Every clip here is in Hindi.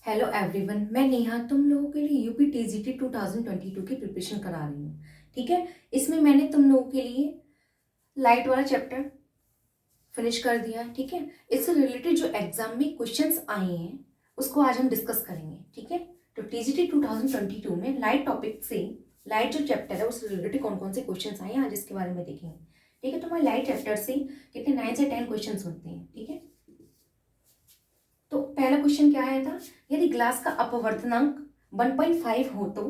हेलो एवरीवन, मैं नेहा तुम लोगों के लिए यूपी टीजीटी 2022 की प्रिपरेशन करा रही हूँ। ठीक है, इसमें मैंने तुम लोगों के लिए लाइट वाला चैप्टर फिनिश कर दिया है। ठीक है, इससे रिलेटेड जो एग्जाम में क्वेश्चंस आए हैं उसको आज हम डिस्कस करेंगे। ठीक है, तो टीजीटी 2022 में लाइट टॉपिक से लाइट जो चैप्टर है उससे रिलेटेड कौन कौन से क्वेश्चंस आए हैं आज इसके बारे में देखेंगे। ठीक है, तो हमारे लाइट चैप्टर से कितने 9 से 10 क्वेश्चन होते हैं। ठीक है, तो पहला क्वेश्चन क्या आया था, यदि ग्लास का अपवर्तनांक 1.5 हो तो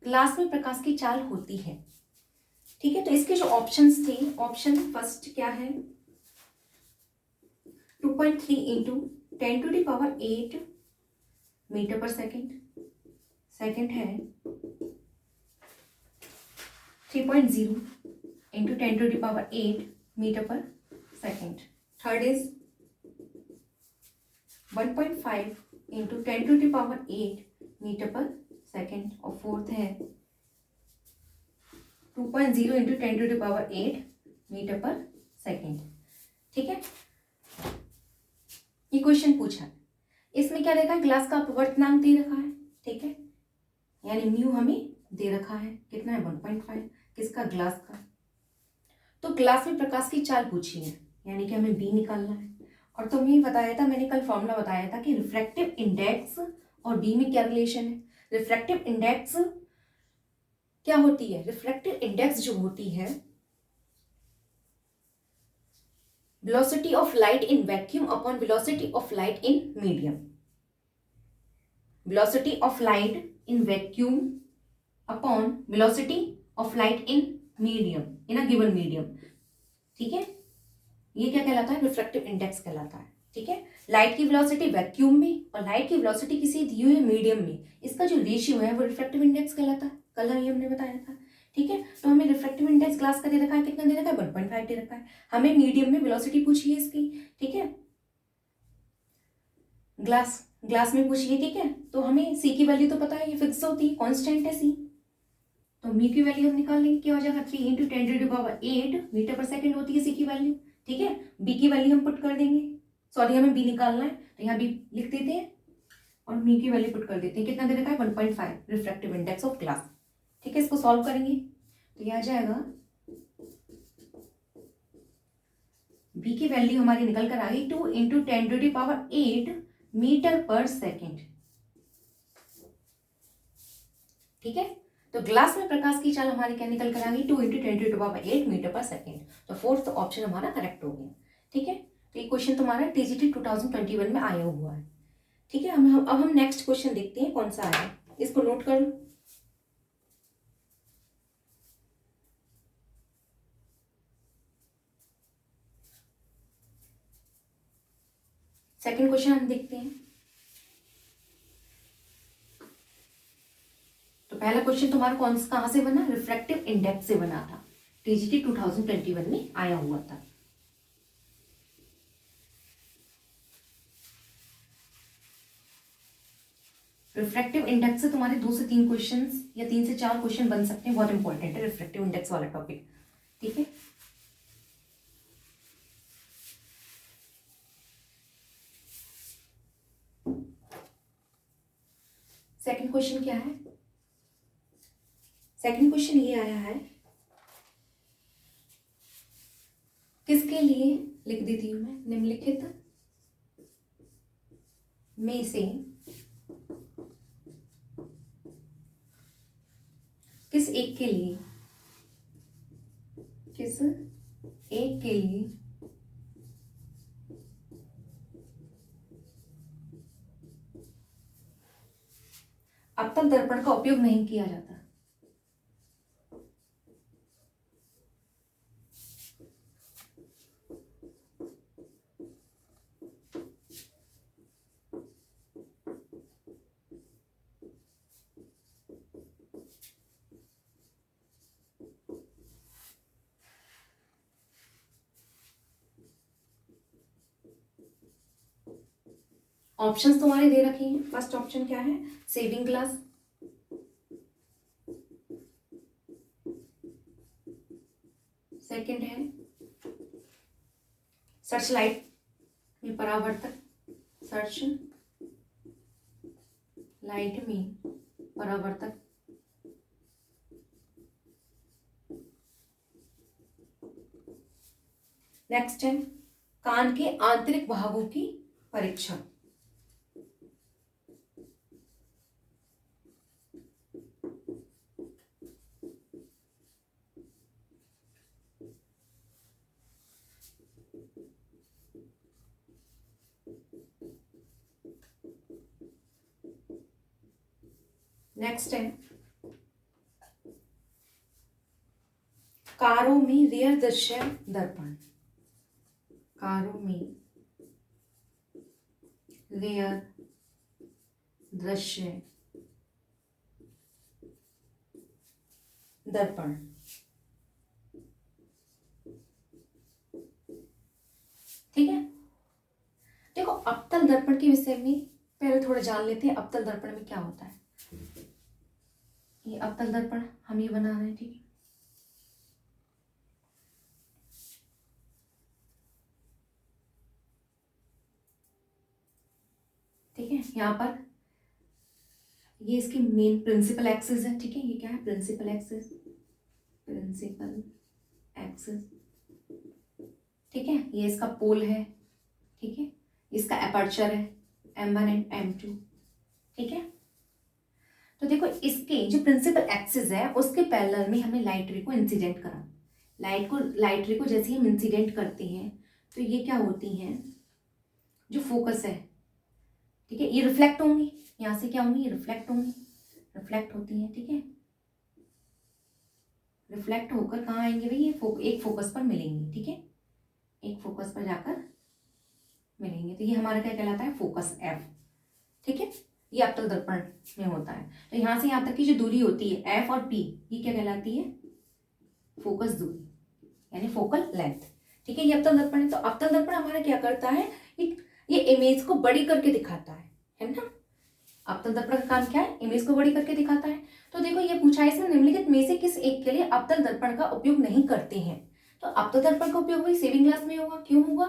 ग्लास में प्रकाश की चाल होती है। ठीक है, तो इसके जो ऑप्शंस थे, ऑप्शन फर्स्ट क्या है 2.3 into 10⁸ metre per second. Second है 3.0 into 10⁸ metre per second. Third is 1.5 into 10⁸ metre per second. और फोर्थ है 2.0 इंटू 10⁸ मीटर पर सेकेंड। ठीक है, ये क्वेश्चन पूछा है, इसमें क्या देखा है, ग्लास का अपवर्तनांक दे रखा है। ठीक है, यानी म्यू हमें दे रखा है, कितना है 1.5, किसका, ग्लास का। तो ग्लास में प्रकाश की चाल पूछी है, यानी कि हमें बी निकालना है। और तुम्हें बताया था, मैंने कल फॉर्मूला बताया था कि रिफ्रैक्टिव इंडेक्स और डी में क्या रिलेशन है। रिफ्रैक्टिव इंडेक्स क्या होती है, रिफ्रैक्टिव इंडेक्स जो होती है velocity of light in vacuum upon velocity of light in medium. Velocity of light in vacuum upon velocity of light in medium in a given medium. ठीक है, ये क्या कहलाता है, रिफ्रैक्टिव इंडेक्स कहलाता है। ठीक है, लाइट की वेलोसिटी वैक्यूम में और लाइट की वेलोसिटी किसी दी हुई मीडियम में, इसका जो रेशियो है वो रिफ्रैक्टिव इंडेक्स कहलाता है। कल हमने बताया था। ठीक है, तो हमें रिफ्रैक्टिव इंडेक्स ग्लास का दे रखा है, कितना दे रखा है 1.5 दे रखा है। हमें मीडियम में वेलोसिटी पूछी है इसकी। ठीक है, ग्लास में पूछिए। ठीक है, तो हमें सी की वैल्यू तो पता है, ये फिक्स होती है, कांस्टेंट है सी। तो म्यू की वैल्यू हम निकाल लेंगे, क्या हो जाएगा 3 इंटू 10⁸ मीटर पर सेकेंड होती है सी की वैल्यू। ठीक है, बी की वैल्यू हम पुट कर देंगे, सॉरी हमें बी निकालना है तो यहाँ बी लिख देते हैं और म्यू की वैल्यू पुट कर देते हैं। कितना दे रखा है 1.5 रिफ्रैक्टिव इंडेक्स ऑफ ग्लास। ठीक है, इसको सॉल्व करेंगे तो यह आ जाएगा, बी की वैल्यू हमारी निकल कर आ गई 2 इंटू 10⁸ मीटर पर सेकेंड। ठीक है, तो ग्लास में प्रकाश की चाल हमारी क्या निकल कर आ गई 2 इंटू 10⁸ मीटर पर सेकेंड। तो फोर्थ ऑप्शन हमारा करेक्ट हो गया। ठीक है, तो ये क्वेश्चन तुम्हारा टीजीटी 2021 में आया हुआ है। ठीक है, अब हम नेक्स्ट क्वेश्चन देखते हैं कौन सा आया, इसको नोट कर लो। सेकंड क्वेश्चन हम देखते हैं। तो पहला क्वेश्चन तुम्हारा कहां से बना, रिफ्रैक्टिव इंडेक्स से बना था, टीजीटी 2021 में आया हुआ था। रिफ्रैक्टिव इंडेक्स से तुम्हारे 2 से 3 क्वेश्चन या 3 से 4 क्वेश्चन बन सकते हैं, बहुत इंपॉर्टेंट है रिफ्रैक्टिव इंडेक्स वाला टॉपिक। ठीक है, सेकंड क्वेश्चन क्या है, सेकंड क्वेश्चन ये आया है, किसके लिए, लिख देती हूं मैं, निम्नलिखित में से किस एक के लिए, किस एक के लिए अब तक दर्पण का उपयोग नहीं किया जाता। ऑप्शंस तुम्हारे दे रखे हैं। फर्स्ट ऑप्शन क्या है, सेविंग ग्लास। सेकंड है सर्च लाइट में परावर्तक, सर्च लाइट में परावर्तक। नेक्स्ट है कान के आंतरिक भागों की परीक्षा। नेक्स्ट है कारों में रियर दृश्य दर्पण। कारों में रियर दृश्य दर्पण। ठीक है, देखो अवतल दर्पण के विषय में पहले थोड़ा जान लेते हैं। अवतल दर्पण में क्या होता है। ये अवतल दर्पण हम ये बना रहे हैं, ठीक है। ठीक है, यहाँ पर ये इसकी मेन प्रिंसिपल एक्सिस है। ठीक है, ये क्या है, प्रिंसिपल एक्सिस। प्रिंसिपल एक्सिस, ठीक है। ये इसका पोल है, ठीक है। इसका एपर्चर है M1 एंड M2, ठीक है। तो देखो इसके जो प्रिंसिपल एक्सिस है उसके पैरेलल में हमने लाइट रे को इंसिडेंट करा। लाइट रे को जैसे हम इंसिडेंट करते हैं तो ये क्या होती हैं, जो फोकस है, ठीक है, ये रिफ्लेक्ट होंगी। यहाँ से क्या होंगी, ये रिफ्लेक्ट होंगी, रिफ्लेक्ट होती है, ठीक है। रिफ्लेक्ट होकर कहाँ आएंगे भाई, ये एक फोकस पर मिलेंगी, ठीक है। एक फोकस पर जाकर मिलेंगे, तो ये हमारा क्या कहलाता है, फोकस F, ठीक है। ये अवतल दर्पण में होता है। तो यहाँ से यहाँ तक की जो दूरी होती है F और P, ये क्या कहलाती है, फोकस दूरी, यानी फोकल लेंथ, ठीक है। ये अवतल दर्पण है। तो अवतल दर्पण हमारा क्या करता है, ये इमेज को बड़ी करके दिखाता है ना। अवतल दर्पण का काम क्या है, इमेज को बड़ी करके दिखाता है। तो देखो ये पूछा है इसमें निम्नलिखित में से किस एक के लिए अवतल दर्पण का उपयोग नहीं करते हैं। तो अवतल दर्पण का उपयोग भाई सेविंग ग्लास में होगा। क्यों होगा,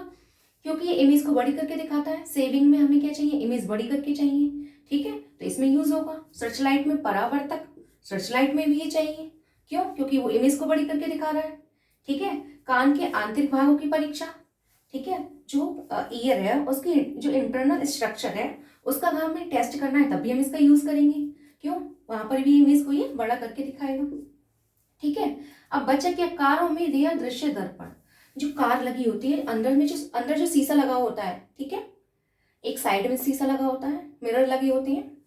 क्योंकि ये इमेज को बड़ी करके दिखाता है। सेविंग में हमें क्या चाहिए, इमेज बड़ी करके चाहिए, ठीक है। तो इसमें यूज होगा। सर्च लाइट में परावर्तक, सर्च लाइट में भी ये चाहिए। क्यों, क्योंकि वो इमेज को बड़ी करके दिखा रहा है, ठीक है। कान के आंतरिक भागों की परीक्षा, ठीक है। जो ईयर है उसकी जो इंटरनल स्ट्रक्चर है उसका हमें टेस्ट करना है, तभी हम इसका यूज करेंगे। क्यों, वहां पर भी इमेज को ये बड़ा करके दिखाएगा, ठीक है। अब बचा क्या, कारों में रियर दृश्य दर्पण। जो कार लगी होती है अंदर जो शीशा लगा होता है, ठीक है। एक साइड में शीशा लगा होता है, मिरर लगे होते हैं,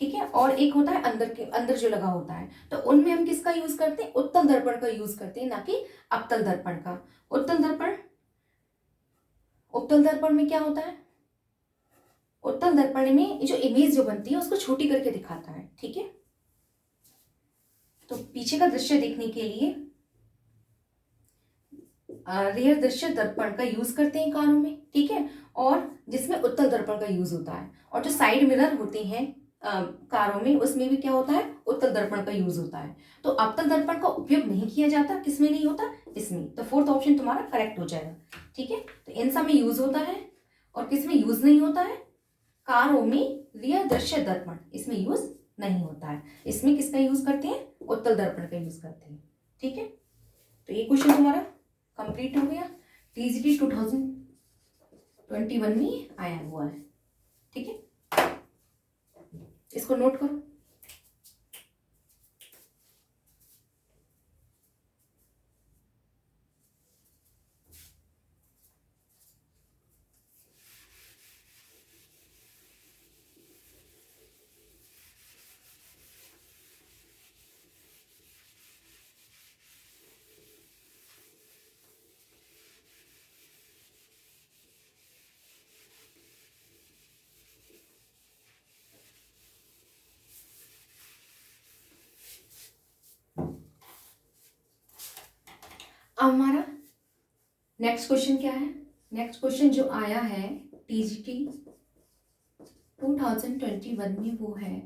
ठीक है। और एक होता है अंदर जो लगा होता है। तो उनमें हम किसका यूज करते हैं, उत्तल दर्पण का यूज करते हैं, ना कि अवतल दर्पण का। उत्तल दर्पण में क्या होता है, उत्तल दर्पण में जो इमेज जो बनती है उसको छोटी करके दिखाता है, ठीक है। तो पीछे का दृश्य देखने के लिए रियर दृश्य दर्पण का यूज करते हैं कारों में, ठीक है। और जिसमें उत्तल दर्पण का यूज होता है। और जो साइड मिरर होते हैं कारों में, उसमें भी क्या होता है, उत्तल दर्पण का यूज होता है। तो अवतल दर्पण का उपयोग नहीं किया जाता, किसमें नहीं होता, इसमें। तो फोर्थ ऑप्शन तुम्हारा करेक्ट हो जाएगा, ठीक है। तो इन सब में यूज होता है और किसमें यूज नहीं होता है, कारों में रियर दृश्य दर्पण, इसमें यूज नहीं होता है। इसमें किसका यूज करते हैं, उत्तल दर्पण का यूज करते हैं, ठीक है। तो ये क्वेश्चन तुम्हारा कंप्लीट हो गया। टीजीटी 2021 में आया हुआ है, ठीक है। इसको नोट करो। अब हमारा नेक्स्ट क्वेश्चन क्या है, नेक्स्ट क्वेश्चन जो आया है टीजीटी 2021 में, वो है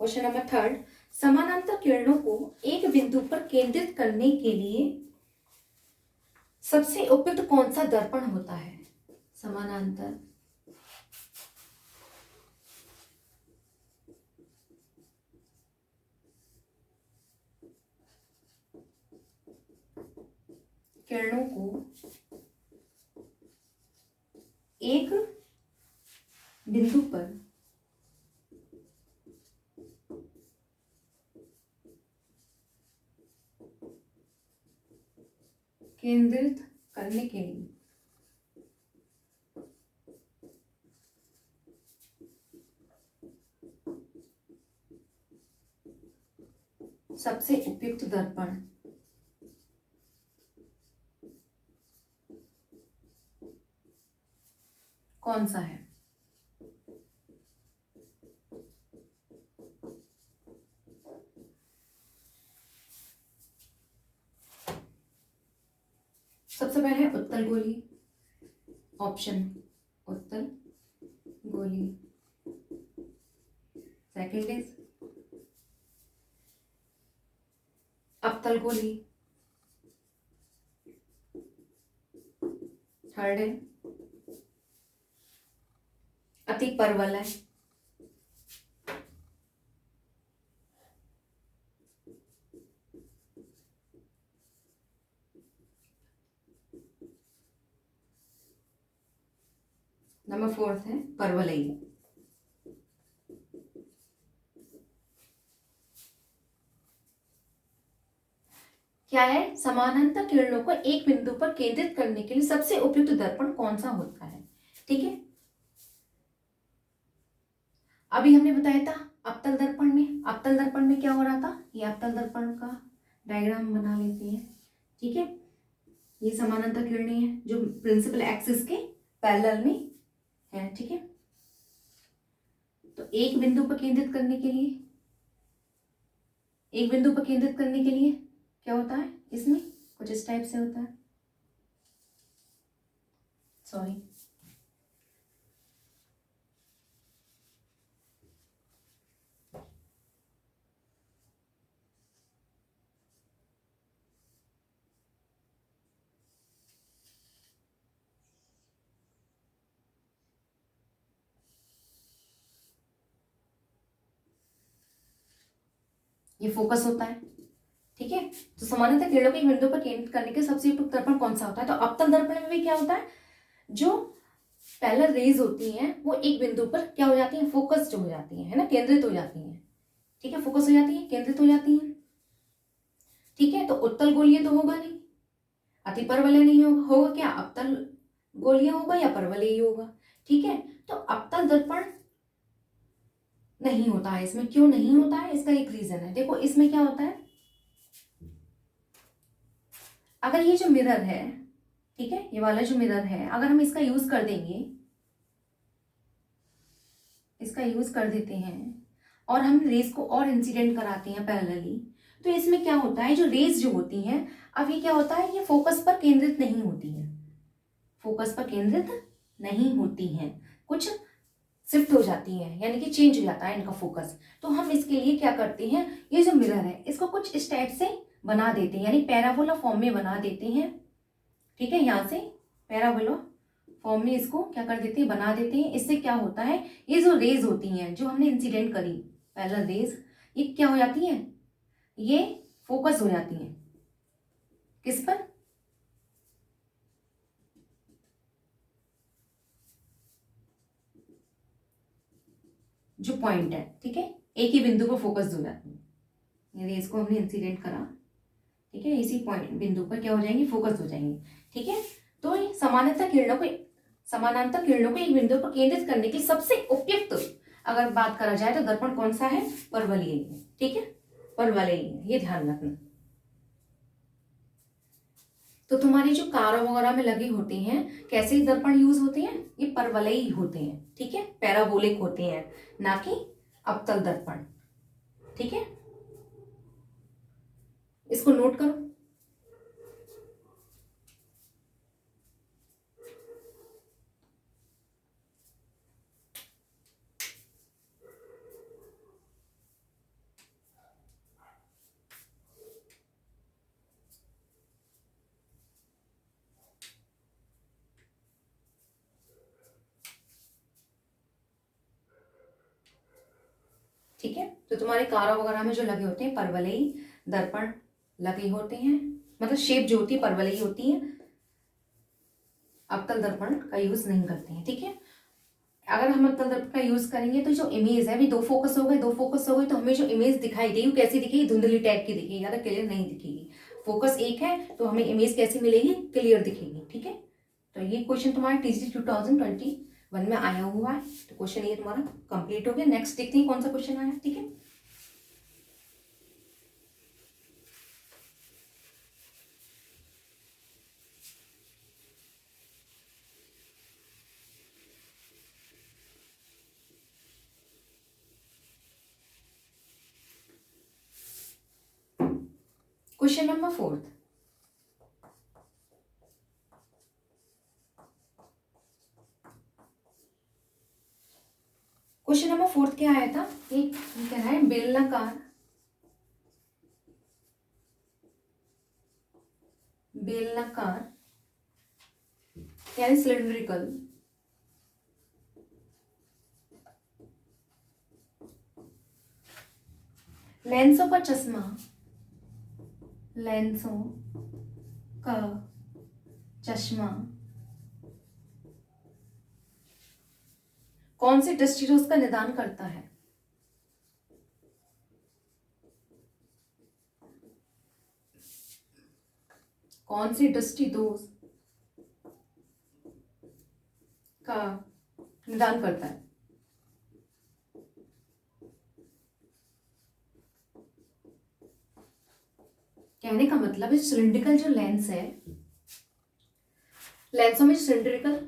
क्वेश्चन नंबर 3। समानांतर किरणों को एक बिंदु पर केंद्रित करने के लिए सबसे उपयुक्त कौन सा दर्पण होता है। समानांतर किरणों को एक बिंदु पर केंद्रित करने के लिए सबसे उपयुक्त दर्पण कौन सा है? सबसे पहले है उत्तल गोली, ऑप्शन उत्तल गोली। सेकंड इज अवतल गोली। थर्ड है अति परवलय। नंबर फोर्थ है परवलयी। क्या है? समानांतर किरणों को एक बिंदु पर केंद्रित करने के लिए सबसे उपयुक्त दर्पण कौन सा होता है? ठीक है, अभी हमने बताया था अवतल दर्पण में। अवतल दर्पण में क्या हो रहा था? ये अवतल दर्पण का डायग्राम बना लेते हैं। ठीक है, ये समानांतर किरणें हैं जो प्रिंसिपल एक्सिस के पैरेलल में है। ठीक है, तो एक बिंदु पर केंद्रित करने के लिए, एक बिंदु पर केंद्रित करने के लिए क्या होता है? इसमें कुछ इस टाइप से होता है। सॉरी, ये फोकस होता है। ठीक है, तो समानांतर किरणों को एक बिंदु पर केंद्रित करने के सबसे उपयुक्त दर्पण कौन सा होता है? तो अवतल दर्पण में भी क्या होता है? जो पैरेलल रेज होती हैं वो एक बिंदु पर क्या हो जाती हैं? फोकस्ड हो जाती हैं, है ना, केंद्रित हो जाती हैं। ठीक है, फोकस हो जाती है, केंद्रित हो जाती हैं। ठीक है, तो उत्तल गोलीय तो होगा नहीं, अति परवलय नहीं होगा। होगा क्या? अवतल गोलीय होगा या परवलयी होगा। ठीक है, तो अवतल दर्पण नहीं होता है इसमें। क्यों नहीं होता है? इसका एक रीजन है। देखो इसमें क्या होता है, अगर ये जो मिरर है, ठीक है, ये वाला जो मिरर है, अगर हम इसका यूज कर देंगे, इसका यूज कर देते हैं और हम रेज को और इंसिडेंट कराते हैं पैरेलली, तो इसमें क्या होता है? जो रेज जो होती हैं, अब ये क्या होता है? ये फोकस पर केंद्रित नहीं होती है, फोकस पर केंद्रित नहीं होती हैं, कुछ शिफ्ट हो जाती हैं, यानी कि चेंज हो जाता है इनका फोकस। तो हम इसके लिए क्या करते हैं? ये जो मिरर है इसको कुछ इस टाइप से बना देते हैं, यानी पैराबोला फॉर्म में बना देते हैं। ठीक है, यहाँ से पैराबोला फॉर्म में इसको क्या कर देते हैं? बना देते हैं। इससे क्या होता है? ये जो रेज होती हैं जो हमने इंसिडेंट करी, पैरेलल रेज, ये क्या हो जाती हैं? ये फोकस हो जाती हैं किस पर? जो पॉइंट है। ठीक है, एक ही बिंदु पर फोकस हो जाती है। ये रेज को हमने इंसिडेंट करा, ठीक है, इसी पॉइंट बिंदु पर क्या हो जाएंगी? फोकस हो जाएंगी। ठीक है, तो समानांतर किरणों को एक बिंदु पर केंद्रित करने की सबसे उपयुक्त अगर बात करा जाए तो दर्पण कौन सा है? परवलयी है। ठीक है, परवलयी है, ये ध्यान रखना। तो तुम्हारे जो कार वगैरह में लगे होते हैं, कैसे दर्पण यूज होते हैं? ये परवलयी होते हैं। ठीक है, पैराबोलिक होते हैं, ना कि अवतल दर्पण। ठीक है, इसको नोट करो। ठीक है, तो तुम्हारे कार वगैरह में जो लगे होते हैं परवलयी दर्पण लगे होते हैं। मतलब शेप जो होती है परवल ही होती है, अवतल दर्पण का यूज नहीं करते हैं, ठीक है। अगर हम अवतल दर्पण का यूज करेंगे तो जो इमेज है, अभी दो फोकस हो गए, दो फोकस हो गए, तो हमें जो इमेज दिखाई देगी वो कैसी दिखेगी, धुंधली टाइप की दिखेगी, ज्यादा क्लियर नहीं दिखेगी। फोकस एक है तो हमें इमेज कैसी मिलेगी, क्लियर दिखेगी, ठीक है। तो ये क्वेश्चन तुम्हारा टीजी 2021 में आया हुआ है, तो क्वेश्चन ये तुम्हारा कंप्लीट हो गया। नेक्स्ट देखते हैं कौन सा क्वेश्चन आया, ठीक है। Question number 4। क्वेश्चन नंबर 4 क्या आया था, एक कह रहा है बेलनाकार, बेलनाकार यानी सिलिंड्रिकल लेंसों का चश्मा, लेंसों का चश्मा कौन सी दृष्टिदोष का निदान करता है। कौन सी दृष्टिदोष का निदान करता है। कहने का मतलब है सिलिंड्रिकल जो लेंस है, लेंसों में सिलिंड्रिकल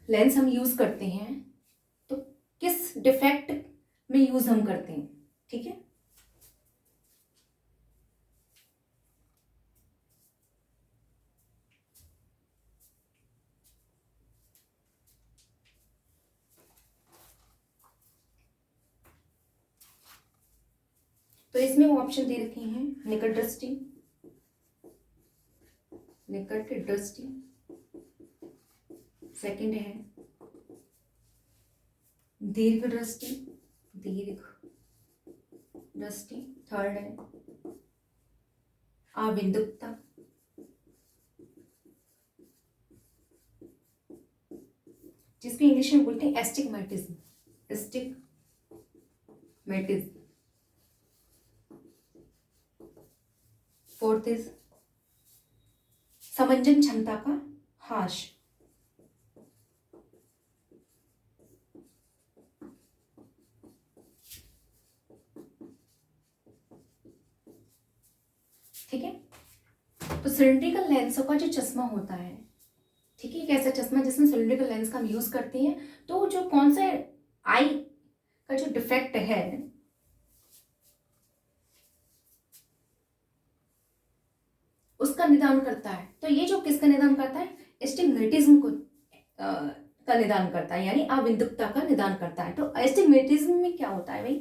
लेंस हम यूज करते हैं तो किस डिफेक्ट में यूज हम करते हैं, ठीक है। तो इसमें वो ऑप्शन दे रखे हैं, निकट दृष्टि, निकट दृष्टि सेकंड है, दीर्घ दृष्टि, दीर्घ दृष्टि थर्ड है, आविंदुकता, जिसको इंग्लिश में बोलते हैं एस्टिग्मेटिज्म, एस्टिग्मेटिज्म। फोर्थ इज समंजन क्षमता का ह्रास, ठीक है। तो सिलिंड्रिकल लेंसों का जो चश्मा होता है, ठीक है, एक ऐसा चश्मा जिसमें सिलिंड्रिकल लेंस का हम यूज करते हैं, तो जो कौन सा आई का जो डिफेक्ट है उसका निदान करता है। तो ये जो किसका निदान करता है, एस्टिग्मेटिज्म को का निदान करता है, यानी अविंदुकता का निदान करता है। तो एस्टिग्मेटिज्म में क्या होता है भाई,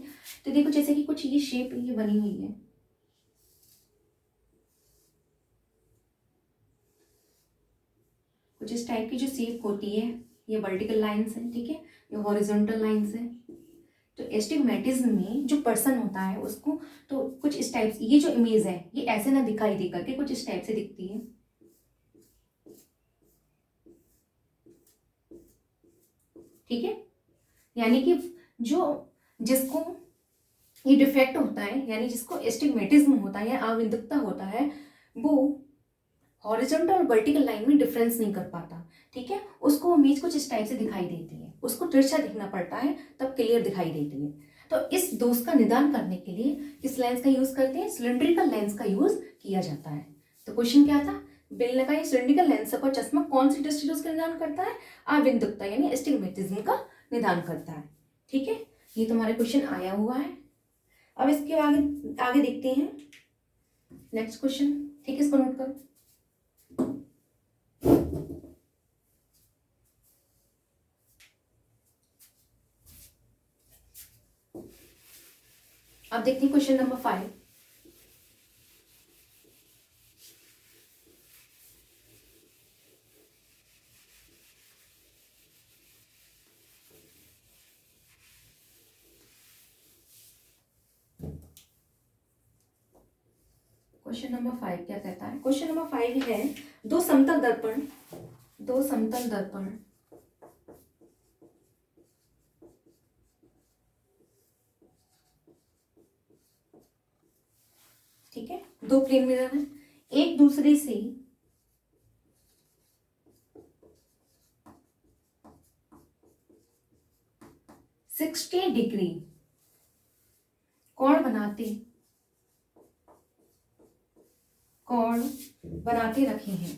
तो देखो जैसे कि कुछ ये शेप ये बनी हुई है, कुछ इस टाइप की जो शेप होती है, ये वर्टिकल लाइंस है, ठीक है, ये हॉरिजॉन्टल लाइंस है। तो एस्टिग्मेटिज्म में जो पर्सन होता है उसको तो कुछ इस टाइप, ये जो इमेज है ये ऐसे ना दिखाई दे करके कुछ इस टाइप से दिखती है, ठीक है। यानी कि जो जिसको ये डिफेक्ट होता है, यानी जिसको एस्टिग्मेटिज्म होता है या अविंदुकता होता है, वो हॉरिजॉन्टल और वर्टिकल लाइन में डिफरेंस नहीं कर पाता, ठीक है। उसको इमेज कुछ इस टाइप से दिखाई देती है, उसको तिरछा दिखना पड़ता है तब क्लियर दिखाई देती है। तो इस दोष का निदान करने के लिए किस लेंस का यूज करते हैं, सिलिंड्रिकल लेंस का यूज किया जाता है। तो क्वेश्चन क्या था, बेलनाकार सिलिंड्रिकल लेंस का चश्मा कौन सी दृष्टिदोष का निदान करता है, अविंदुकता यानी एस्टिग्मेटिज्म का निदान करता है, ठीक है। ये तुम्हारे क्वेश्चन आया हुआ है। अब इसके आगे आगे देखते हैं नेक्स्ट क्वेश्चन, ठीक है, इसको नोट करो। अब देखते हैं क्वेश्चन नंबर 5। क्वेश्चन नंबर 5 क्या कहता है? क्वेश्चन नंबर 5 है दो समतल दर्पण, दो समतल दर्पण ठीक है, दो प्लेन मिरर है, एक दूसरे से 60 डिग्री कोण बनाते रखे हैं।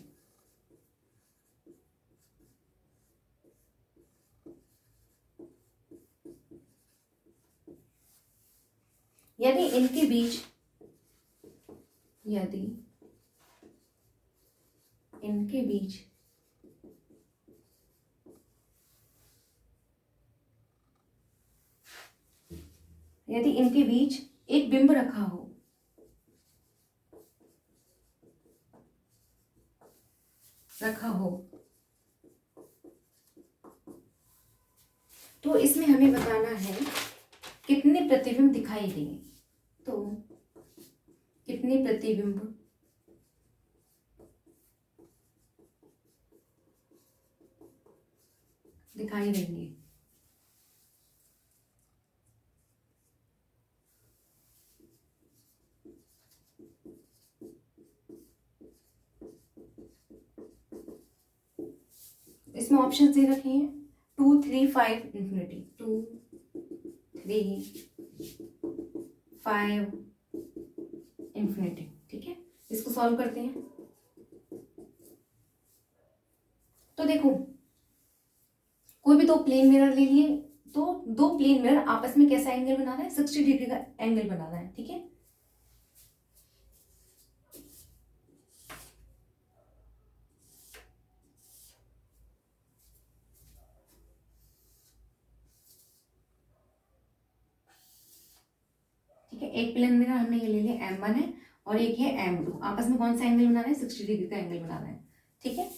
यदि इनके बीच एक बिंब रखा हो तो इसमें हमें बताना है कितने प्रतिबिंब दिखाई देंगे। तो कितने प्रतिबिंब दिखाई देंगे। इसमें ऑप्शन दे रखे हैं 2, 3, 5 इंफिनिटी, 2, 3, 5 इंफिनिटी। ठीक है, इसको सॉल्व करते हैं। तो देखो कोई भी दो प्लेन मिरर ले लिए, तो दो प्लेन मिरर आपस में कैसा एंगल बना रहा है? 60 डिग्री का एंगल बना रहा है। ठीक है, एक प्लेन मिरर हमने ये ले लिया M1 है और एक है M2, आपस में कौन सा एंगल बना रहा है? 60 डिग्री का एंगल बना रहा है। ठीक है,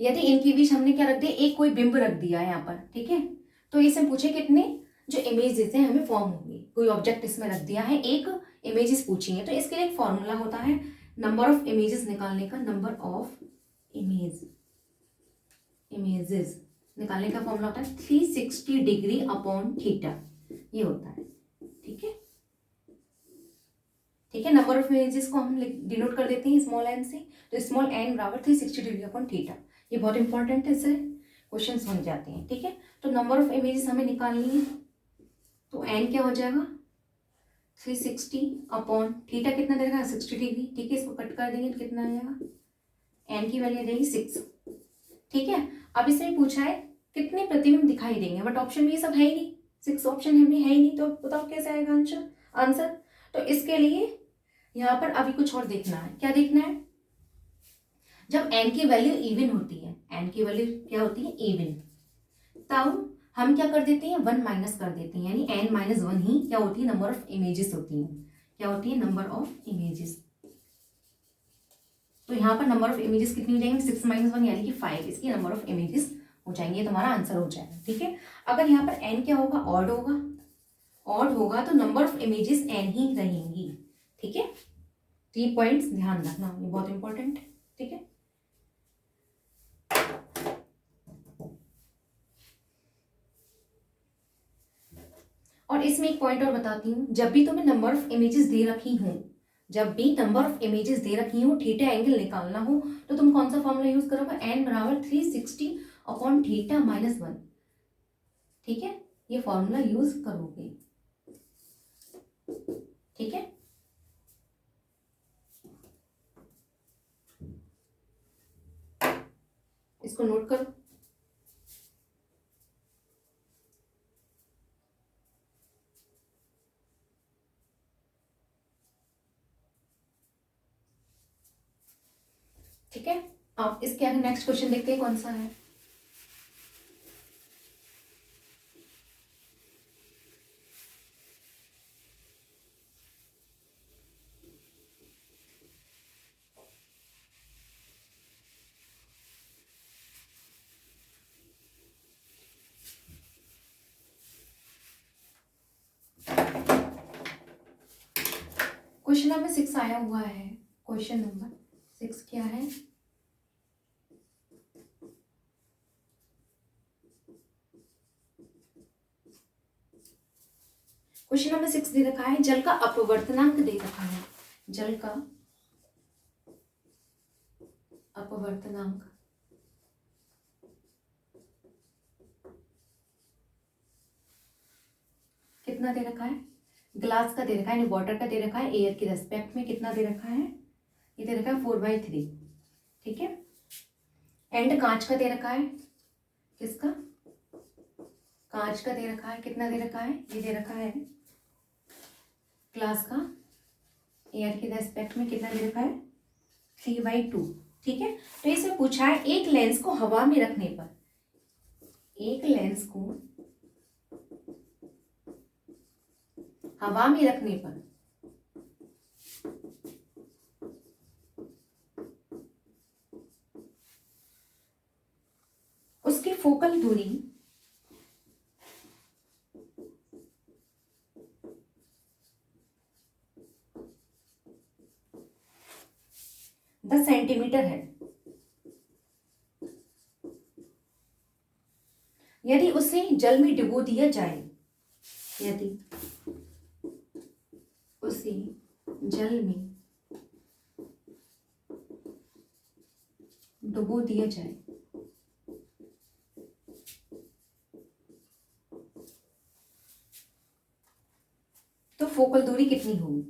यदि इनके बीच हमने क्या रख दिया? एक कोई बिंब रख दिया है यहाँ पर। ठीक है, तो इसमें पूछे कितने जो इमेजेस हैं हमें फॉर्म होंगे। कोई ऑब्जेक्ट इसमें रख दिया है, एक इमेजेस पूछी है, तो इसके लिए एक फॉर्मूला होता है नंबर ऑफ इमेजेस निकालने का। नंबर ऑफ इमेजेस निकालने का फॉर्मूला होता है 360 डिग्री अपॉन थीटा, ये होता है। ठीक है, ठीक है, नंबर ऑफ इमेजेस को हम डिनोट कर देते हैं स्मॉल एन से, तो स्मॉल एन बराबर 360 डिग्री अपॉन थीटा। ये बहुत इंपॉर्टेंट है, इससे क्वेश्चन बन जाते हैं। ठीक है, तो नंबर ऑफ इमेजेस हमें निकालनी है, तो एन क्या हो जाएगा? 360 अपॉन थीटा कितना देगा? 60 डिग्री। ठीक है, इसको कट कर देंगे तो कितना आ जाएगा? एन की वैल्यू आ जाएगी 6। ठीक है, अब इसमें पूछा है कितने प्रतिबिंब दिखाई देंगे, बट ऑप्शन में ये सब है ही नहीं, 6 ऑप्शन हमें है ही नहीं, तो बताओ कैसे आएगा आंसर। तो इसके लिए यहाँ पर अभी कुछ और देखना है। क्या देखना है? जब n की वैल्यू इवन होती है, n की वैल्यू क्या होती है? इवन, तब हम क्या कर देते हैं? 1 माइनस कर देते हैं, यानी n-1 ही क्या होती है? नंबर ऑफ इमेजेस होती है। क्या होती है? Number of images. तो यहाँ पर नंबर ऑफ इमेजेस कितनी हो जाएंगी? 6 - 1 यानी कि 5, इसकी नंबर ऑफ इमेजेस हो जाएंगे। ये तुम्हारा आंसर हो जाएगा। ठीक है, अगर यहाँ पर n क्या होगा? ऑड होगा, तो नंबर ऑफ इमेजेस n ही रहेंगी। ठीक है, 3 पॉइंट्स ध्यान रखना, ये बहुत इंपॉर्टेंट है। ठीक है, और इसमें एक पॉइंट और बताती हूँ, जब भी तुम्हें नंबर ऑफ इमेजेस दे रखी हूँ, थीटा एंगल निकालना हो, तो तुम कौन सा फॉर्मूला यूज करोगे? n बराबर 360 अपॉन थीटा -1। ठीक है, ये फॉर्मूला यूज करोगे। ठीक है, इसको नोट करो। ठीक है, अब इसके आगे नेक्स्ट क्वेश्चन देखते हैं कौन सा है। क्वेश्चन नंबर 6 आया हुआ है। क्वेश्चन नंबर 6 क्या है? क्वेश्चन नंबर 6 दे रखा है, जल का अपवर्तनांक दे रखा है। जल का अपवर्तनांक कितना दे रखा है? ग्लास का दे रखा है, वाटर का दे रखा है, एयर के रेस्पेक्ट में कितना दे रखा है? ये दे रखा है 4/3। ठीक है। एंड कांच का दे रखा है, किसका? कांच का दे रखा है, कितना दे रखा है? ये दे रखा है ग्लास का, एयर के रेस्पेक्ट में कितना दे रखा है? 3/2। ठीक है। तो इसमें पूछा है एक लेंस को हवा में रखने पर, एक लेंस को हवा में रखने पर उसकी फोकल दूरी दस सेंटीमीटर है। यदि उसे जल में डुबो दिया जाए, यदि उसे जल में डुबो दिया जाए तो फोकल दूरी कितनी होगी?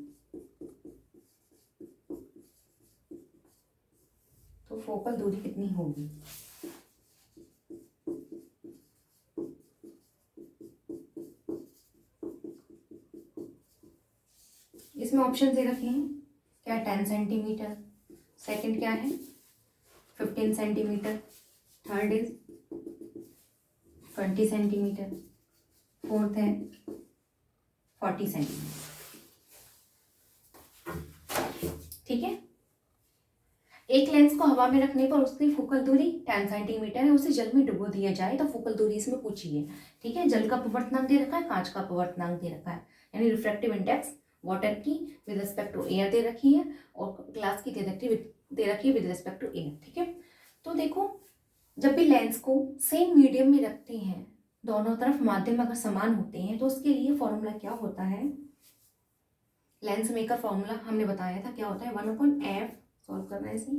तो फोकल दूरी कितनी होगी? इसमें ऑप्शन दे रखे हैं क्या? 10 सेंटीमीटर, सेकंड क्या है 15 centimetre, third is 20 centimetre, fourth है 40 सेंटीमीटर। ठीक है। एक लेंस को हवा में रखने पर उसकी फोकल दूरी 10 सेंटीमीटर है, उसे जल में डुबो दिया जाए तो फोकल दूरी इसमें पूछी है। ठीक है। जल का अपवर्तनांक दे रखा है, कांच का अपवर्तनांक दे रखा है, यानी रिफ्रैक्टिव इंडेक्स वाटर की विद रिस्पेक्ट टू एयर दे रखी है और ग्लास की दे रखी है विद रिस्पेक्ट टू एयर। ठीक है। तो देखो, जब भी लेंस को सेम मीडियम में रखते हैं, दोनों तरफ माध्यम अगर समान होते हैं, तो उसके लिए फॉर्मूला क्या होता है? लेंस मेकर फॉर्मूला हमने बताया था, क्या होता है? 1/f, सॉल्व करना है इसे,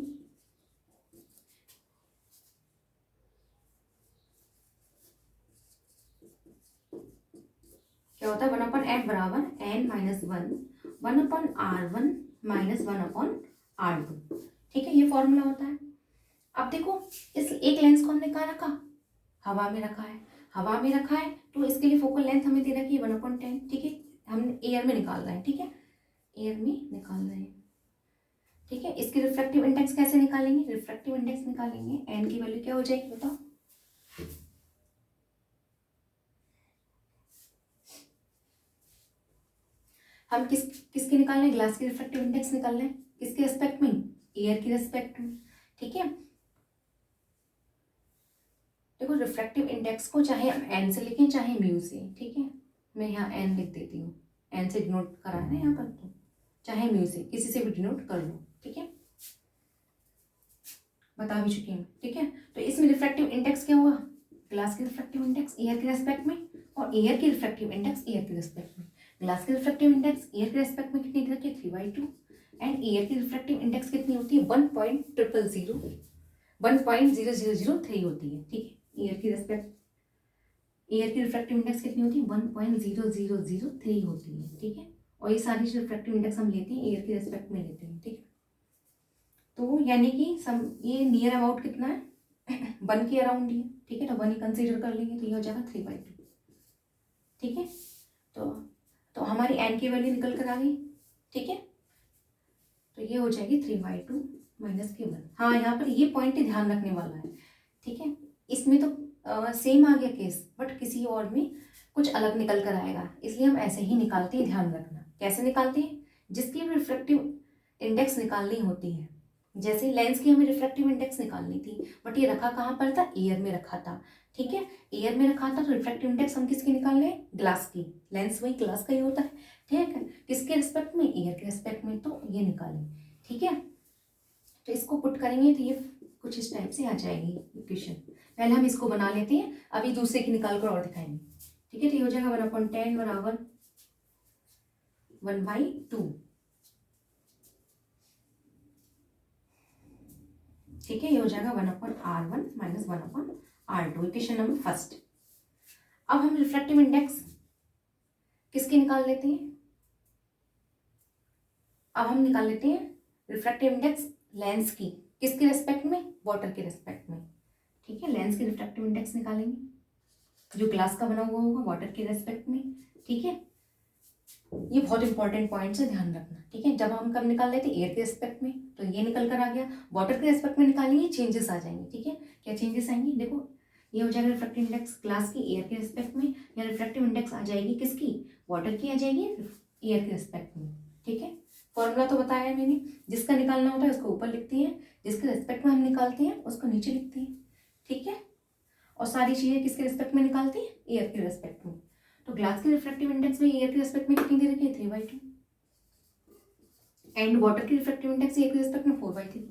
क्या होता है? 1/f बराबर n-1 1/r1 - 1/r2। ठीक है, ये फॉर्मूला होता है। अब देखो, इस एक लेंस को हमने कहाँ रखा? हवा में रखा है। हवा में रखा है तो इसके लिए फोकल लेंथ हमें दे रखी है 1/10। ठीक है। हम एयर में निकाल रहे हैं। ठीक है, एयर में निकाल रहे हैं। ठीक है। इसकी रिफ्रैक्टिव इंडेक्स कैसे निकालेंगे? रिफ्रैक्टिव इंडेक्स निकालेंगे, एन की वैल्यू क्या हो जाएगी बताओ? हम किसके निकाल रहे हैं? ग्लास की रिफ्रैक्टिव इंडेक्स निकाल रहे हैं, किसके रेस्पेक्ट में? एयर की रेस्पेक्ट में। ठीक है। देखो, रिफ्रैक्टिव इंडेक्स को चाहे हम एन से लिखें चाहे म्यू से। ठीक है, मैं यहाँ एन लिख देती हूँ, एन से डिनोट करा है ना यहाँ पर, तो चाहे म्यू से किसी से भी डिनोट कर लो। ठीक है, बता भी चुकी हूँ। ठीक है। तो इसमें रिफ्रैक्टिव इंडेक्स क्या हुआ? ग्लास की रिफ्रैक्टिव इंडेक्स एयर के रेस्पेक्ट में, और एयर की रिफ्रैक्टिव इंडेक्स एयर के रेस्पेक्ट में। ग्लास की रिफ्रैक्टिव इंडेक्स एयर के रेस्पेक्ट में कितनी रखी है? 3/2। एंड एयर की रिफ्रैक्टिव इंडेक्स कितनी होती है? 1.003 होती है। ठीक है, एयर की रिफ्रैक्टिव इंडेक्स कितनी होती है? 1.0003 होती है। ठीक है, और ये सारी रिफ्रैक्टिव इंडेक्स हम लेते हैं एयर के रेस्पेक्ट में लेते हैं। ठीक है, तो यानी कि ये नियर अबाउट कितना है? 1 के अराउंड ही है। ठीक है, तो 1 ही कंसिडर कर लेंगे, तो ये हो जाएगा 3/2। ठीक है, तो हमारी एन की वैल्यू निकल कर आ गई। ठीक है, तो ये हो जाएगी 3/2 - k1। हाँ, यहाँ पर ये पॉइंट ध्यान रखने वाला है। ठीक है, इसमें तो सेम आ गया केस, बट किसी और में कुछ अलग निकल कर आएगा, इसलिए हम ऐसे ही निकालते हैं। ध्यान रखना कैसे निकालते हैं? जिसकी रिफ्रैक्टिव इंडेक्स निकालनी होती है जैसे लेंस की हमें रिफ्रैक्टिव इंडेक्स निकालनी थी, बट ये रखा कहाँ पर था, एयर में रखा था। ठीक है, एयर में रखा था तो रिफ्रैक्टिव इंडेक्स हम किसकी निकाल रहे हैं, ग्लास की। लेंस वही ग्लास का ही होता है। ठीक है, किसके रिस्पेक्ट में, एयर के रिस्पेक्ट में, तो ये निकालें। ठीक है, तो इसको पुट करेंगे तो ये कुछ इस टाइप से आ जाएगी इक्वेशन। पहले हम इसको बना लेते हैं, अभी दूसरे की निकाल कर और दिखाएंगे। ठीक है, तो ये हो जाएगा 1/10 बराबर 1/2। ठीक है, ये हो जाएगा 1/R1 minus 1/R2, equation number first. अब हम रिफ्रैक्टिव इंडेक्स किसकी निकाल लेते हैं, अब हम निकाल लेते हैं रिफ्रैक्टिव इंडेक्स लेंस की, किसके रेस्पेक्ट में, वाटर के रेस्पेक्ट में। ठीक है, लेंस की रिफ्रैक्टिव इंडेक्स निकालेंगे, जो ग्लास का बना हुआ होगा वाटर के रेस्पेक्ट में। ठीक है, ये बहुत इंपॉर्टेंट पॉइंट है, ध्यान रखना। ठीक है, जब हम कब निकाल लेते हैं, एयर के रेस्पेक्ट में, तो ये निकल कर आ गया। वाटर के रेस्पेक्ट में निकालेंगे, चेंजेस आ जाएंगे। ठीक है, क्या चेंजेस आएंगे, देखो ये हो जाएगा रिफ्रैक्टिव इंडेक्स ग्लास की एयर के रेस्पेक्ट में, या रिफ्रैक्टिव इंडेक्स आ जाएगी किसकी, वाटर की आ जाएगी एयर के रेस्पेक्ट में। ठीक है, फॉर्मूला तो बताया है मैंने, जिसका निकालना होता है उसको ऊपर लिखते हैं, जिसके रेस्पेक्ट में हम निकालते हैं उसको नीचे लिखते हैं। ठीक है, और सारी चीजें किसके रेस्पेक्ट में निकालते हैं, एयर के रेस्पेक्ट में। तो ग्लास के रिफ्रैक्टिव इंडेक्स में एयर के रेस्पेक्ट में कितनी दे रखी है, 3/2, एंड वाटर की रिफ्रैक्टिव इंडेक्स एयर के रेस्पेक्ट में 4/3।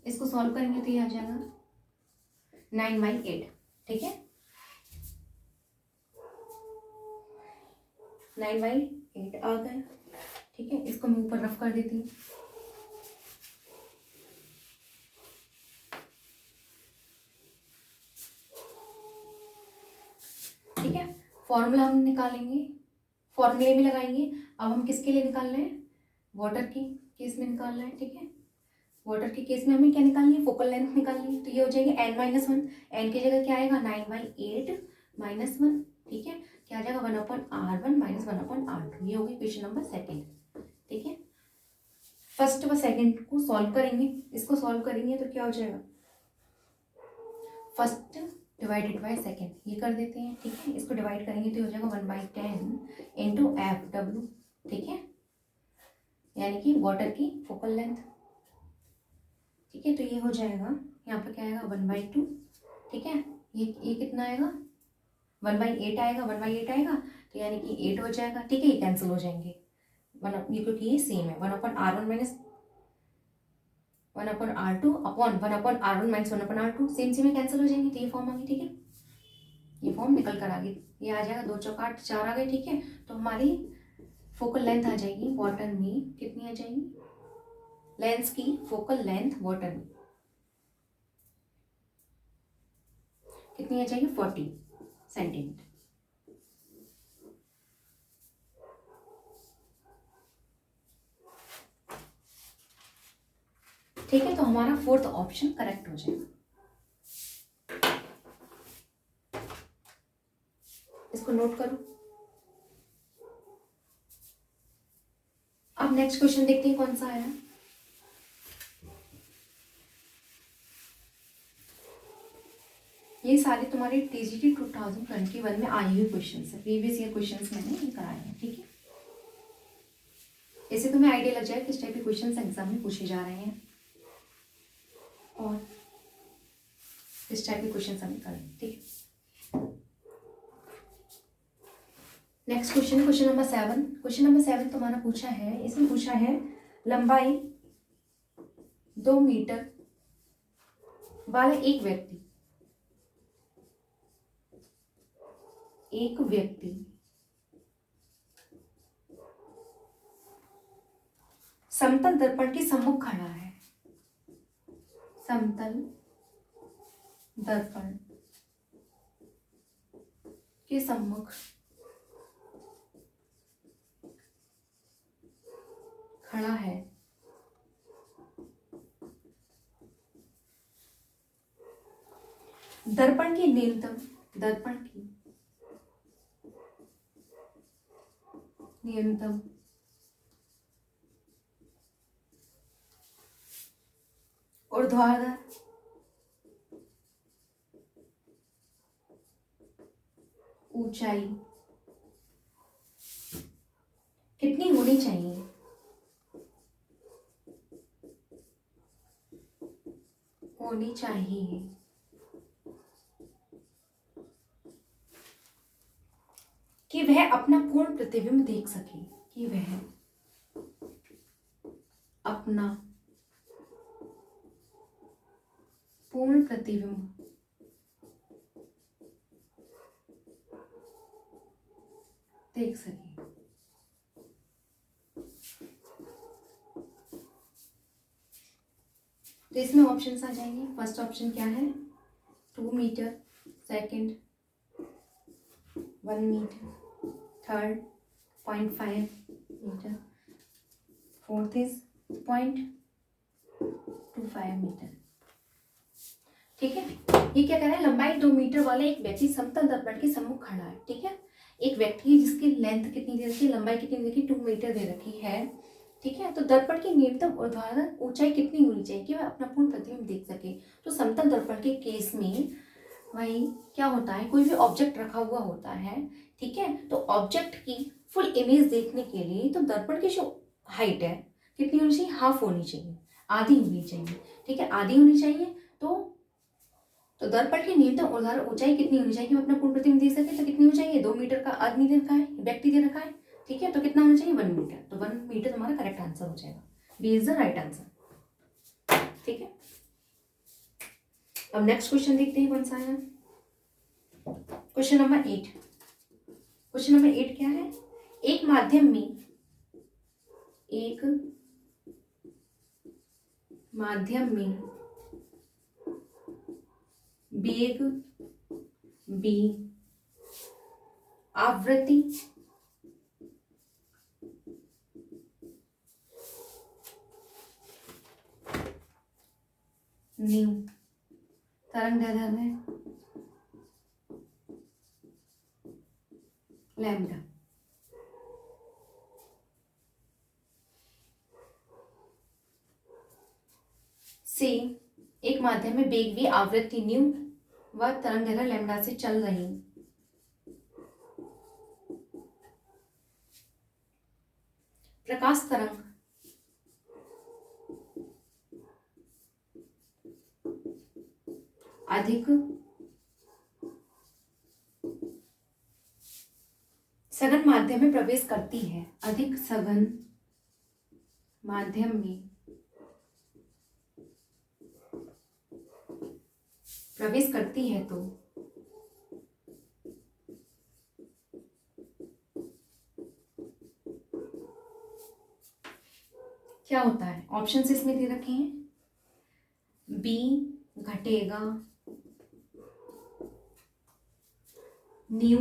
इसको सॉल्व करेंगे तो ये आ जाएगा 9/8। ठीक है, 9/8 आ गया। ठीक है, इसको मैं ऊपर रफ कर देती हूँ। ठीक है, फॉर्मूला हम निकालेंगे, फॉर्मूले भी लगाएंगे। अब हम किसके लिए निकाल रहे हैं, वाटर की केस में निकाल रहे हैं। ठीक है, वाटर के केस में हमें क्या निकालनी है, फोकल लेंथ निकालनी है। तो ये हो जाएगी n-1, n की जगह क्या आएगा, 9/8 माइनस 1। ठीक है, क्या आ जाएगा, 1/R1 माइनस 1/R2। ये होगी क्वेश्चन नंबर सेकेंड। ठीक है, फर्स्ट व सेकेंड को सॉल्व करेंगे, इसको सॉल्व करेंगे तो क्या हो जाएगा, फर्स्ट डिवाइडेड बाय सेकेंड, ये कर देते हैं। ठीक है, इसको डिवाइड करेंगे तो हो जाएगा 1/10 इंटू FW। ठीक है, यानी कि वाटर की फोकल लेंथ। ठीक है, तो ये हो जाएगा, यहाँ पर क्या आएगा, 1/2। ठीक है, ये कितना आएगा, 1/8 आएगा, 1/8 आएगा, तो यानी कि 8 हो जाएगा। ठीक है, ये कैंसिल हो जाएंगे, ये क्योंकि ये सेम है, 1/R1 minus 1/R2 upon 1/R1 minus 1/R2, same same में कैंसिल हो जाएंगे। तो ये फॉर्म आ गई। ठीक है, ये फॉर्म निकल कर आ गई, ये आ जाएगा 2 चौक 8, 4 आ गए। ठीक है, तो हमारी फोकल लेंथ आ जाएगी वाटर में, कितनी आ जाएगी, लेंस की फोकल लेंथ वाटर में कितनी आ जाएगी, 40 सेंटीमीटर। ठीक है, तो हमारा फोर्थ ऑप्शन करेक्ट हो जाएगा। इसको नोट करो। अब नेक्स्ट क्वेश्चन देखते हैं कौन सा आया। ये सारे तुम्हारे टीजीटी 2021 में आई हुई क्वेश्चन है, प्रीवियस ईयर क्वेश्चन मैंने ये कराए हैं। ठीक है, इससे तुम्हें आइडिया लग जाए किस टाइप के क्वेश्चन एग्जाम में पूछे जा रहे हैं और किस टाइप के क्वेश्चन हमें करें। ठीक है, next question, question number 7। Question number 7 तुम्हारा पूछा है, इसमें पूछा है लंबाई 2 मीटर वाला एक व्यक्ति समतल दर्पण के सम्मुख खड़ा है, समतल दर्पण के सम्मुख खड़ा है। दर्पण की न्यूनतम ऊर्ध्वाधर ऊंचाई कितनी होनी चाहिए, होनी चाहिए। कि वह अपना पूर्ण प्रतिबिंब देख सके, कि वह अपना पूर्ण प्रतिबिंब देख सके। तो इसमें ऑप्शंस आ जाएंगे। फर्स्ट ऑप्शन क्या है, 2 metre, second 1 metre, third 0.5 metre, fourth is 0.25 metre. ठीक है, ये क्या कह रहा है, लंबाई 2 मीटर वाला एक व्यक्ति समतल दर्पण के सम्मुख खड़ा है। ठीक है, एक व्यक्ति है जिसकी लेंथ कितनी दे रखी है, लंबाई कितनी दे रखी है, 2 मीटर दे रखी है। ठीक है, तो दर्पण की न्यूनतम ऊर्ध्वाधर ऊंचाई कितनी होनी चाहिए कि वह अपना पूर्ण प्रतिबिंब देख सके। तो समतल दर्पण के केस में वही क्या होता है, कोई भी ऑब्जेक्ट रखा हुआ होता है। ठीक है, तो ऑब्जेक्ट की फुल इमेज देखने के लिए तो दर्पण की जो हाइट है कितनी होनी चाहिए, हाफ होनी चाहिए, आधी होनी चाहिए। ठीक है, आधी होनी चाहिए। तो दर्पण की न्यूनतम ऊर्ध्वाधर ऊंचाई कितनी होनी चाहिए कि अपना पूर्ण प्रतिबिंब देख सके। तो कितनी होनी चाहिए, 2 मीटर का आदमी दे रखा है, व्यक्ति दे रखा है। ठीक है, तो कितना होना चाहिए, 1 मीटर। तो 1 मीटर तुम्हारा करेक्ट आंसर हो जाएगा, B is the right answer. ठीक है, अब नेक्स्ट क्वेश्चन देखते हैं कौन सा है। Question number 8। क्वेश्चन नंबर 8 क्या है, एक माध्यम में वेग b आवृत्ति न्यू तरंगदैर्ध्य है लैम्डा। से एक माध्यम में वेग v आवृत्ति न्यू व तरंगदैर्ध्य लैम्डा से चल रही प्रकाश तरंग अधिक सघन माध्यम में प्रवेश करती है, अधिक सघन माध्यम में प्रवेश करती है तो क्या होता है। ऑप्शंस इसमें दे रखे हैं, बी घटेगा, न्यू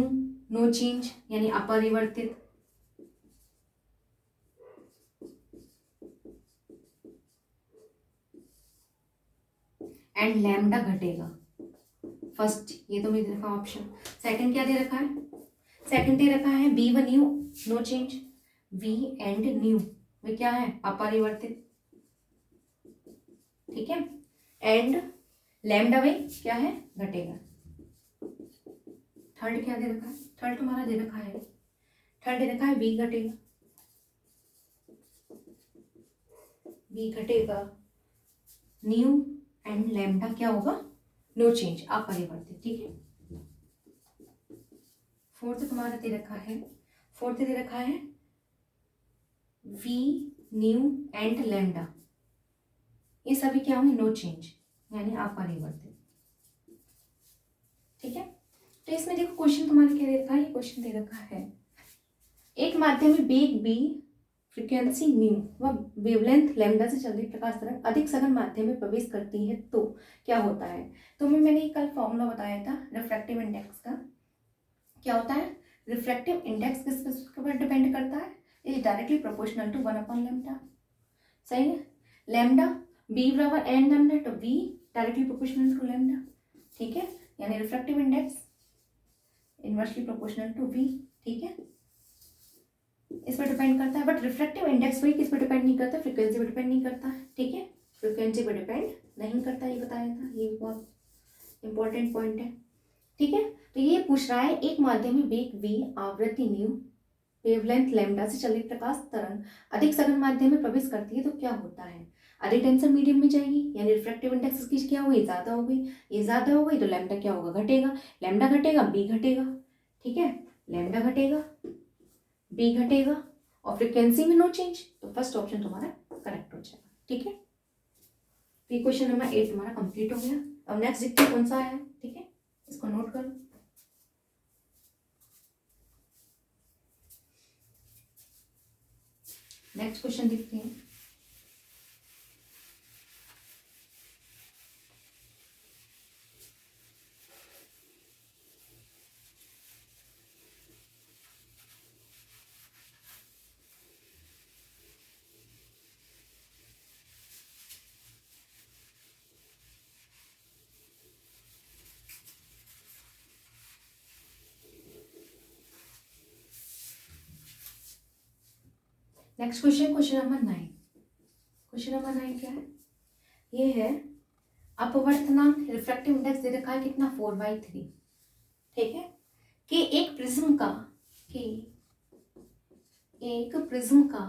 नो चेंज यानी अपरिवर्तित, एंड लैम्डा घटेगा। फर्स्ट ये तो मुझे रखा ऑप्शन। सेकंड क्या दे रखा है, सेकंड दे रखा है बी व nu no change, V and nu वे क्या है, अपरिवर्तित। ठीक है, एंड लैम्डा वे क्या है, घटेगा। थर्ड क्या दे रखा है, थर्ड तुम्हारा दे रखा है, थर्ड दे रखा है बी घटेगा, बी घटेगा, न्यू एंड लैम्डा क्या होगा, नो चेंज अपरिवर्तित। ठीक है, फोर्थ तुम्हारा दे रखा है, फोर्थ दे रखा है वी न्यू एंड लैम्डा ये सभी क्या होंगे, नो चेंज यानी अपरिवर्तित। ठीक है, तो इसमें देखो क्वेश्चन तुम्हारा क्या दे रखा है, ये क्वेश्चन दे रखा है एक माध्यम में वेग बी फ्रीक्वेंसी न्यू व वेवलेंथ लैम्डा से चल रही प्रकाश तरंग अधिक सघन माध्यम में प्रवेश करती है तो क्या होता है। तो मैंने कल फॉर्मूला बताया था रिफ्रैक्टिव इंडेक्स का। क्या होता है, रिफ्रैक्टिव इंडेक्स किस पर डिपेंड करता है, इज डायरेक्टली प्रोपोर्शनल टू 1/लैम्डा। सही है, लैम्डा बी बराबर एन लैम्डा तो B directly proportional to lambda. ठीक है, यानी refractive index inversely proportional to B. ठीक है, इस पर डिपेंड करता है, बट रिफ्रैक्टिव इंडेक्स वही किस पर डिपेंड नहीं करता, फ्रीक्वेंसी पर डिपेंड नहीं करता है। ठीक है, फ्रीक्वेंसी पर डिपेंड नहीं करता, ये बताया था, ये बहुत इंपॉर्टेंट पॉइंट है। ठीक है, तो ये पूछ रहा है एक माध्यम में वेग v आवृत्ति न्यू वेवलेंथ लैम्डा से चल रही प्रकाश तरंग अधिक सघन माध्यम में प्रवेश करती है तो क्या होता है। अधिक टेंशन मीडियम में जाएगी, यानी रिफ्रैक्टिव इंडेक्स इसकी क्या हुई, ज़्यादा हो गई। ये ज़्यादा हो गई तो लैम्डा क्या होगा, घटेगा। लैम्डा घटेगा, बी घटेगा। ठीक है, लैम्डा घटेगा, बी घटेगा, और फ्रिक्वेंसी में नो चेंज, तो फर्स्ट ऑप्शन तुम्हारा करेक्ट हो जाएगा। ठीक है, तो ये क्वेश्चन नंबर 8 तुम्हारा कंप्लीट हो गया। अब नेक्स्ट देखते हैं कौन सा आया है। ठीक है, इसको नोट कर लो। नेक्स्ट क्वेश्चन देखते हैं। Next question, question number 9। Question number 9 क्या है, ये है अपवर्तनांक रिफ्रैक्टिव इंडेक्स दे रखा है कितना, 4/3। ठीक है, कि एक प्रिज्म का, कि एक प्रिज्म का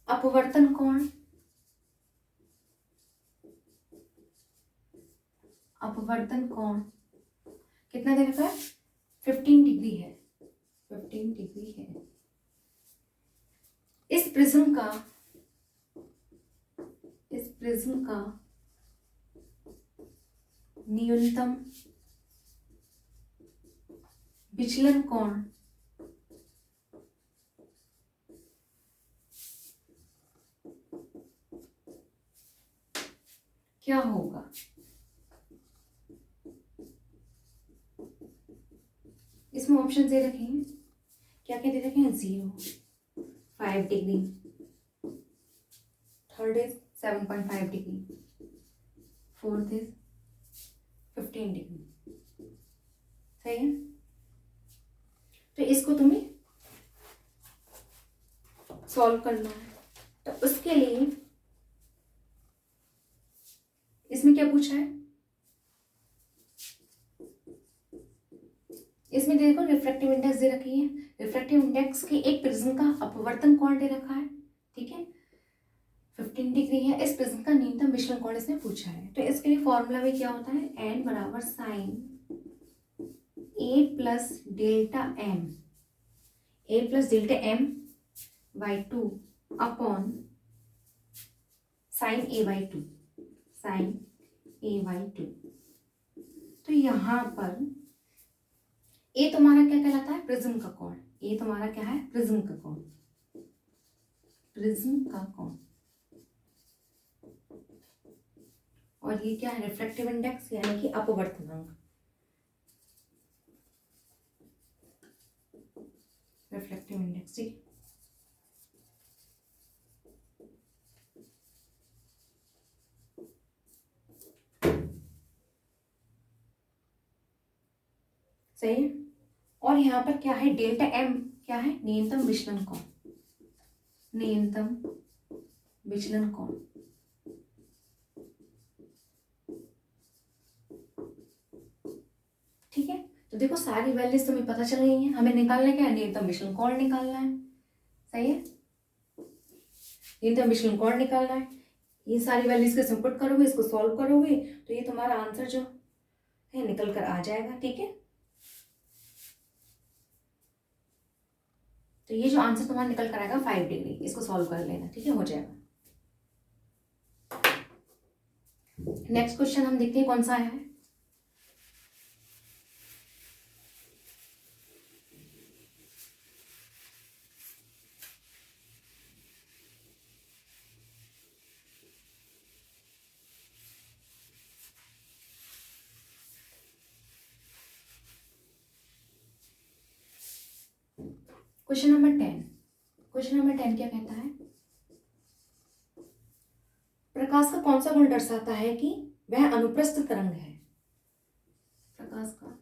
अपवर्तन कोण, अपवर्तन कोण कितना दे रखा है, 15 डिग्री है, 15 डिग्री है। इस प्रिज्म का, इस प्रिज्म का न्यूनतम विचलन कोण क्या होगा। इसमें ऑप्शन दे रखे हैं, क्या क्या दे रखे हैं, 0, 5 degree, third is 7.5 degree, fourth is 15 degree. सही है, तो इसको तुम्हें सॉल्व करना है। तो उसके लिए इसमें क्या पूछा है, इसमें देखो रिफ्रैक्टिव इंडेक्स दे रखी है, रिफ्रैक्टिव इंडेक्स के एक प्रिज्म का अपवर्तन कोण दे रखा है। ठीक है, 15 डिग्री है। इस प्रिज्म का न्यूनतम विचलन कोण इसने पूछा है। तो इसके लिए फॉर्मूला में क्या होता है, n बराबर sine a plus delta m, a plus delta m by 2 upon sine a by 2, sine a by 2। तो यहाँ पर ए तुम्हारा क्या कहलाता है, प्रिज्म का कोण। ए तुम्हारा क्या है, प्रिज्म का कोण, प्रिज्म का कोण। और ये क्या है, रिफ्रैक्टिव इंडेक्स यानी कि अपवर्तनांक, रिफ्लेक्टिव इंडेक्स। ठीक, सही है। और यहाँ पर क्या है, डेल्टा एम क्या है, न्यूनतम विचलन कोण, न्यूनतम विचलन कोण। ठीक है, तो देखो सारी वैल्यूज तुम्हें पता चल गई हैं। हमें निकालना क्या है, न्यूनतम विचलन कोण निकालना है। सही है, न्यूनतम विचलन कोण निकालना है। ये सारी वैल्यूज के पुट करोगे, इसको सॉल्व करोगे, तो ये तुम्हारा आंसर जो है निकल कर आ जाएगा। ठीक है, तो ये जो आंसर तुम्हारा निकल कर आएगा 5 डिग्री, इसको सॉल्व कर लेना। ठीक है, हो जाएगा। नेक्स्ट क्वेश्चन हम देखते हैं कौन सा आया है। क्वेश्चन नंबर 10, क्वेश्चन नंबर 10 क्या कहता है, प्रकाश का कौन सा गुण दर्शाता है कि वह अनुप्रस्थ तरंग है। प्रकाश का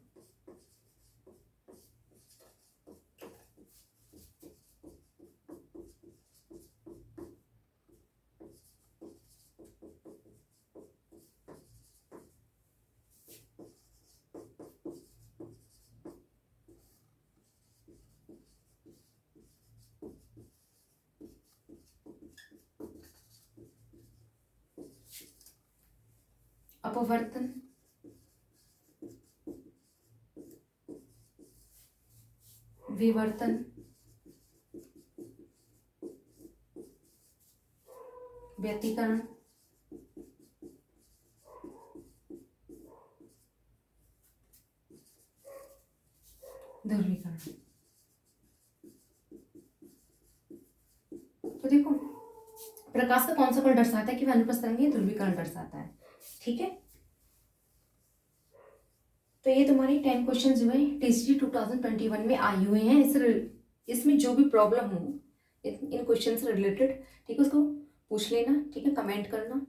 अपवर्तन, विवर्तन, व्यतिकरण, ध्रुवीकरण। तो देखो प्रकाश का कौन सा कण दर्शाता है कि वह अनुप्रस्थ तरंग ध्रुवीकरण दर्शाता है। ठीक है, तो ये तुम्हारे 10 क्वेश्चन हुए टीसीटी 2021 में आए हुए हैं। इसमें जो भी प्रॉब्लम हो इन क्वेश्चन से रिलेटेड, ठीक है, उसको पूछ लेना। ठीक है, कमेंट करना।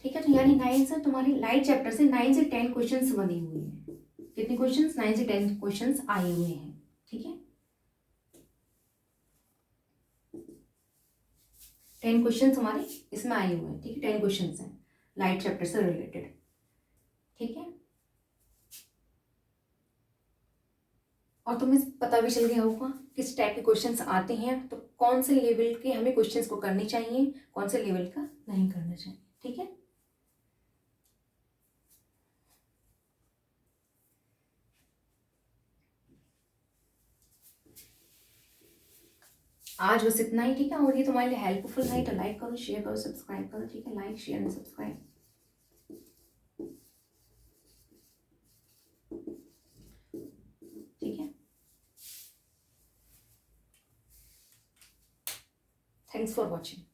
ठीक है, तो यानी 9 से तुम्हारे लाइट चैप्टर से 9 से 10 क्वेश्चंस बने हुए हैं। कितने क्वेश्चंस? 9 से 10 क्वेश्चंस आए हुए हैं। ठीक है, 10 क्वेश्चंस हमारे इसमें आए हुए हैं। ठीक है, 10 क्वेश्चंस हैं लाइट चैप्टर से रिलेटेड। ठीक है, और तुम्हें पता भी चल गया होगा किस टाइप के क्वेश्चंस आते हैं, तो कौन से लेवल के हमें क्वेश्चंस को करने चाहिए, कौन से लेवल का नहीं करना चाहिए। ठीक है, आज बस इतना ही। ठीक है, और ये तुम्हारे लिए हेल्पफुल है तो लाइक करो, शेयर करो, सब्सक्राइब करो। ठीक है, लाइक, शेयर एंड सब्सक्राइब। ठीक है, थैंक्स फॉर वॉचिंग।